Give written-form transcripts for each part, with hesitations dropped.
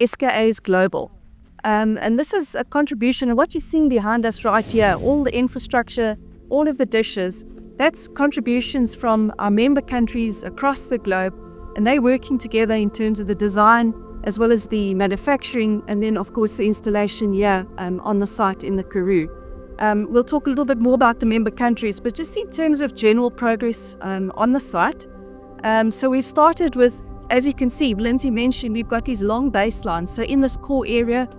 SKA is global. And this is a contribution, and what you're seeing behind us right here, all the infrastructure, all of the dishes, that's contributions from our member countries across the globe, and they're working together in terms of the design as well as the manufacturing, and then of course the installation here on the site in the Karoo. We'll talk a little bit more about the member countries, but just in terms of general progress on the site. So we've started with, as you can see, Lindsay mentioned, we've got these long baselines. So in this core area,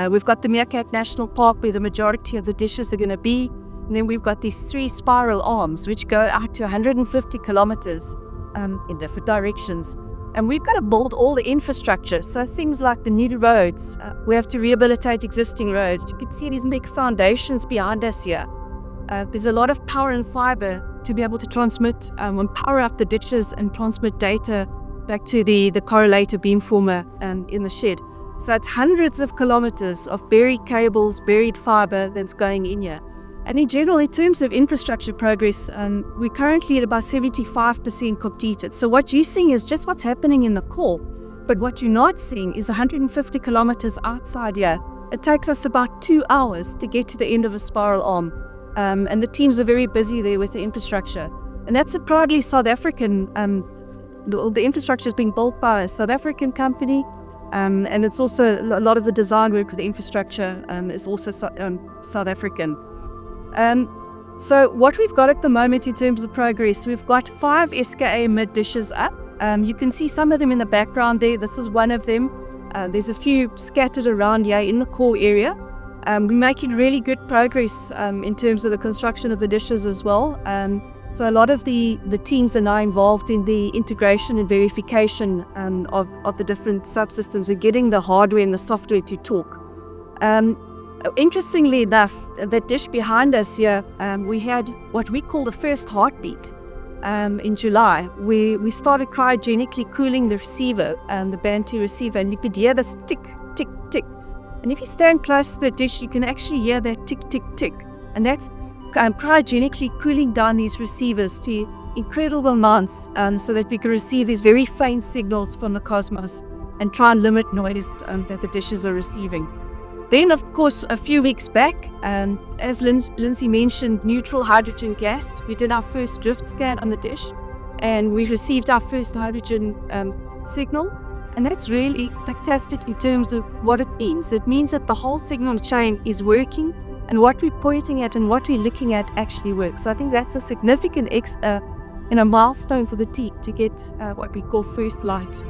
we've got the MeerKAT National Park where the majority of the dishes are going to be. And then we've got these 3 spiral arms which go out to 150 kilometers in different directions. And we've got to build all the infrastructure. So things like the new roads, we have to rehabilitate existing roads. You can see these big foundations behind us here. There's a lot of power and fiber to be able to transmit and power up the ditches and transmit data back to the correlator beamformer in the shed. So it's hundreds of kilometers of buried cables, buried fiber that's going in here. And in general, in terms of infrastructure progress, we're currently at about 75% completed. So what you're seeing is just what's happening in the core. But what you're not seeing is 150 kilometers outside here. It takes us about 2 hours to get to the end of a spiral arm. And the teams are very busy there with the infrastructure. And that's a proudly South African, the infrastructure is being built by a South African company. And it's also a lot of the design work for the infrastructure is also South African. So what we've got at the moment in terms of progress, we've got 5 SKA-Mid dishes up. You can see some of them in the background there. This is one of them. There's a few scattered around here in the core area. We're making really good progress in terms of the construction of the dishes as well. So a lot of the teams are now involved in the integration and verification of the different subsystems and getting the hardware and the software to talk. Interestingly enough, that dish behind us here, we had what we call the first heartbeat in July. We started cryogenically cooling the receiver, the Bantu receiver, and you could hear this tick, tick, tick. And if you stand close to the dish, you can actually hear that tick, tick, tick. And that's cryogenically cooling down these receivers to incredible amounts so that we can receive these very faint signals from the cosmos and try and limit noise that the dishes are receiving. Then, of course, a few weeks back, as Lindsay mentioned, neutral hydrogen gas, we did our first drift scan on the dish, and we received our first hydrogen signal. And that's really fantastic in terms of what it means. It means that the whole signal chain is working, and what we're pointing at and what we're looking at actually works. So I think that's a significant milestone for the team to get what we call first light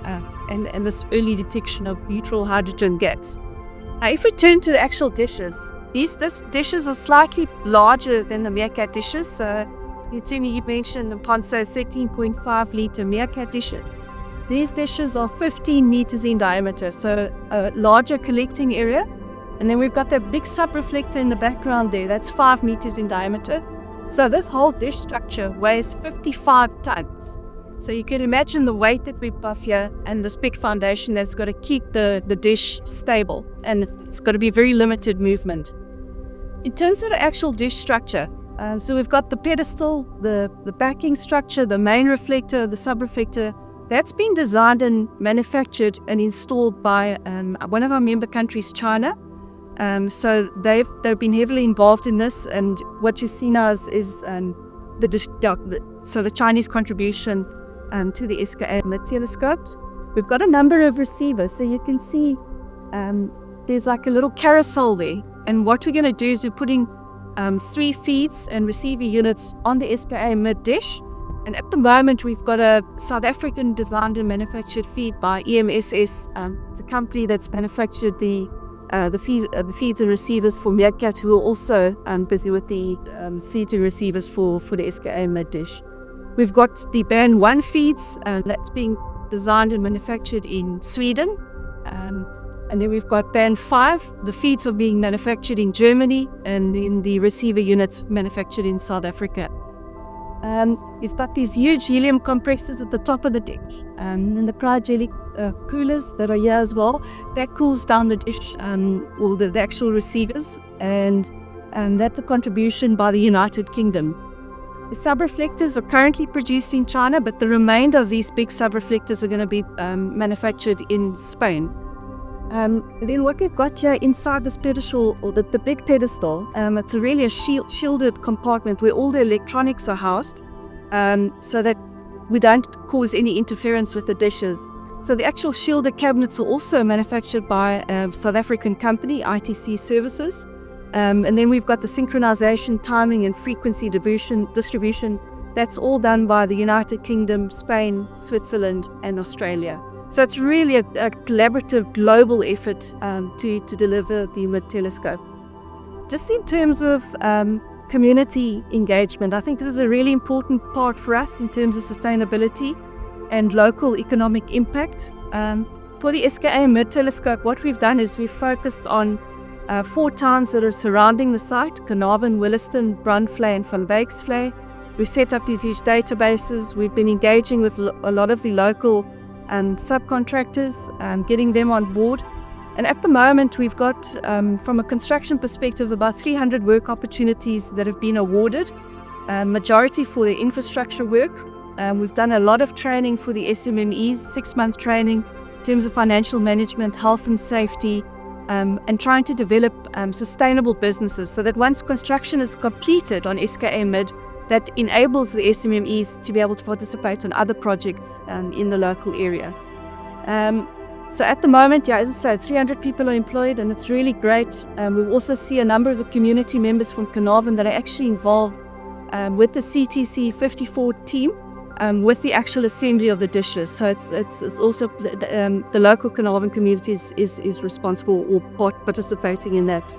and this early detection of neutral hydrogen gas. If we turn to the actual dishes, these dishes are slightly larger than the MeerKAT dishes. So you mentioned the Ponso 13.5 litre MeerKAT dishes. These dishes are 15 meters in diameter, so a larger collecting area. And then we've got that big sub-reflector in the background there, that's 5 meters in diameter. So this whole dish structure weighs 55 tons. So you can imagine the weight that we buff here and this big foundation that's got to keep the dish stable, and it's got to be very limited movement. In terms of the actual dish structure, so we've got the pedestal, the backing structure, the main reflector, the sub-reflector. That's been designed and manufactured and installed by one of our member countries, China. So they've been heavily involved in this, and what you see now is the Chinese contribution to the SKA-Mid telescopes. We've got a number of receivers, so you can see there's like a little carousel there, and what we're going to do is we're putting 3 feeds and receiver units on the SKA-Mid dish. And at the moment, we've got a South African designed and manufactured feed by EMSS. It's a company that's manufactured the feeds and receivers for MeerKAT, who are also busy with the C2 receivers for the SKA-Mid dish. We've got the Band 1 feeds that's being designed and manufactured in Sweden. And then we've got Band 5. The feeds are being manufactured in Germany, and then the receiver units manufactured in South Africa. You've got these huge helium compressors at the top of the dish, and the cryogenic coolers that are here as well. That cools down the dish, or the actual receivers, and that's a contribution by the United Kingdom. The sub-reflectors are currently produced in China, but the remainder of these big sub-reflectors are going to be manufactured in Spain. Then what we've got here inside this pedestal, or the big pedestal, it's a shielded compartment where all the electronics are housed, so that we don't cause any interference with the dishes. So the actual shielded cabinets are also manufactured by a South African company, ITC Services. And then we've got the synchronization, timing and frequency distribution. That's all done by the United Kingdom, Spain, Switzerland and Australia. So it's really a collaborative global effort to deliver the MID telescope. Just in terms of community engagement, I think this is a really important part for us in terms of sustainability and local economic impact. For the SKA-Mid telescope, what we've done is we've focused on 4 towns that are surrounding the site: Carnarvon, Williston, Brandvlei and Van Wyksvlei. We've set up these huge databases. We've been engaging with a lot of the local subcontractors, getting them on board. And at the moment, we've got, from a construction perspective, about 300 work opportunities that have been awarded, majority for the infrastructure work. We've done a lot of training for the SMMEs, 6-month training in terms of financial management, health and safety, and trying to develop sustainable businesses so that once construction is completed on SKA-Mid, that enables the SMMEs to be able to participate on other projects in the local area. So at the moment, as I say, 300 people are employed, and it's really great. We also see a number of the community members from Carnarvon that are actually involved with the CTC 54 team, with the actual assembly of the dishes. So it's also the local Carnarvon community is responsible or participating in that.